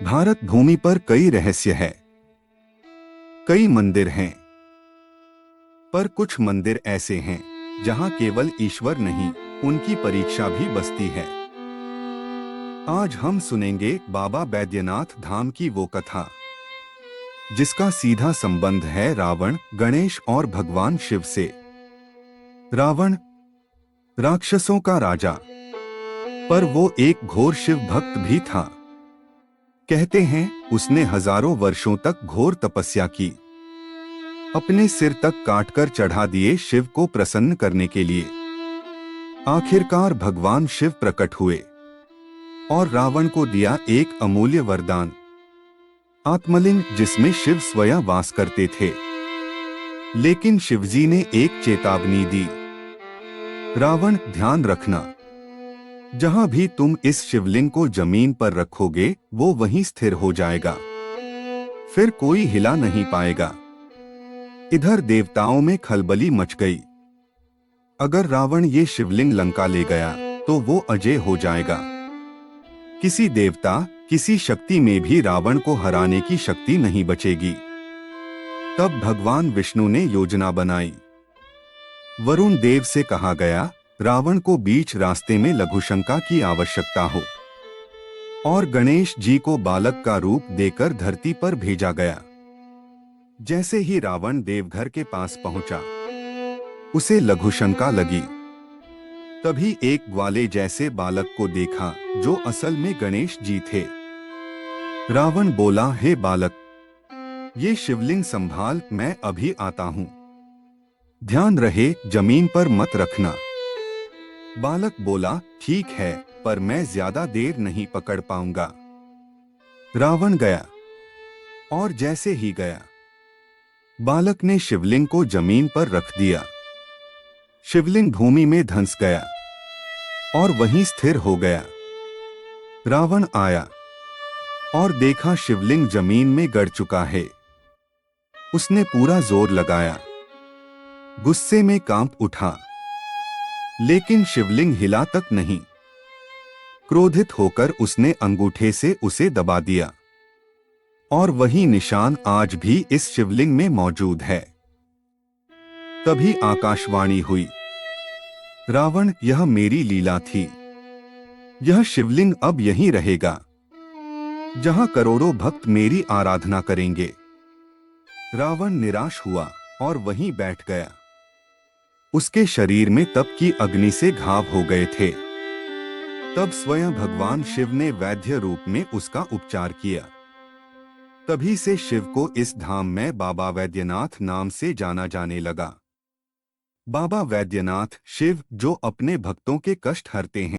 भारत भूमि पर कई रहस्य है, कई मंदिर हैं, पर कुछ मंदिर ऐसे हैं जहां केवल ईश्वर नहीं, उनकी परीक्षा भी बसती है। आज हम सुनेंगे बाबा बैद्यनाथ धाम की वो कथा जिसका सीधा संबंध है रावण, गणेश और भगवान शिव से। रावण राक्षसों का राजा, पर वो एक घोर शिव भक्त भी था। कहते हैं उसने हजारों वर्षों तक घोर तपस्या की, अपने सिर तक काटकर चढ़ा दिए शिव को प्रसन्न करने के लिए। आखिरकार भगवान शिव प्रकट हुए और रावण को दिया एक अमूल्य वरदान, आत्मलिंग, जिसमें शिव स्वयं वास करते थे। लेकिन शिवजी ने एक चेतावनी दी, रावण ध्यान रखना, जहां भी तुम इस शिवलिंग को जमीन पर रखोगे वो वहीं स्थिर हो जाएगा, फिर कोई हिला नहीं पाएगा। इधर देवताओं में खलबली मच गई। अगर रावण ये शिवलिंग लंका ले गया तो वो अजय हो जाएगा। किसी देवता, किसी शक्ति में भी रावण को हराने की शक्ति नहीं बचेगी। तब भगवान विष्णु ने योजना बनाई। वरुण देव से कहा गया, रावण को बीच रास्ते में लघुशंका की आवश्यकता हो, और गणेश जी को बालक का रूप देकर धरती पर भेजा गया। जैसे ही रावण देवघर के पास पहुंचा, उसे लघुशंका लगी। तभी एक ग्वाले जैसे बालक को देखा जो असल में गणेश जी थे। रावण बोला, हे बालक, ये शिवलिंग संभाल, मैं अभी आता हूं। ध्यान रहे जमीन पर मत रखना। बालक बोला, ठीक है, पर मैं ज्यादा देर नहीं पकड़ पाऊंगा। रावण गया, और जैसे ही गया, बालक ने शिवलिंग को जमीन पर रख दिया। शिवलिंग भूमि में धंस गया और वहीं स्थिर हो गया। रावण आया और देखा शिवलिंग जमीन में गड़ चुका है। उसने पूरा जोर लगाया, गुस्से में कांप उठा, लेकिन शिवलिंग हिला तक नहीं। क्रोधित होकर उसने अंगूठे से उसे दबा दिया, और वही निशान आज भी इस शिवलिंग में मौजूद है। तभी आकाशवाणी हुई, रावण, यह मेरी लीला थी। यह शिवलिंग अब यहीं रहेगा, जहां करोड़ों भक्त मेरी आराधना करेंगे। रावण निराश हुआ और वहीं बैठ गया। उसके शरीर में तप की अग्नि से घाव हो गए थे। तब स्वयं भगवान शिव ने वैद्य रूप में उसका उपचार किया। तभी से शिव को इस धाम में बाबा वैद्यनाथ नाम से जाना जाने लगा। बाबा वैद्यनाथ शिव जो अपने भक्तों के कष्ट हरते हैं।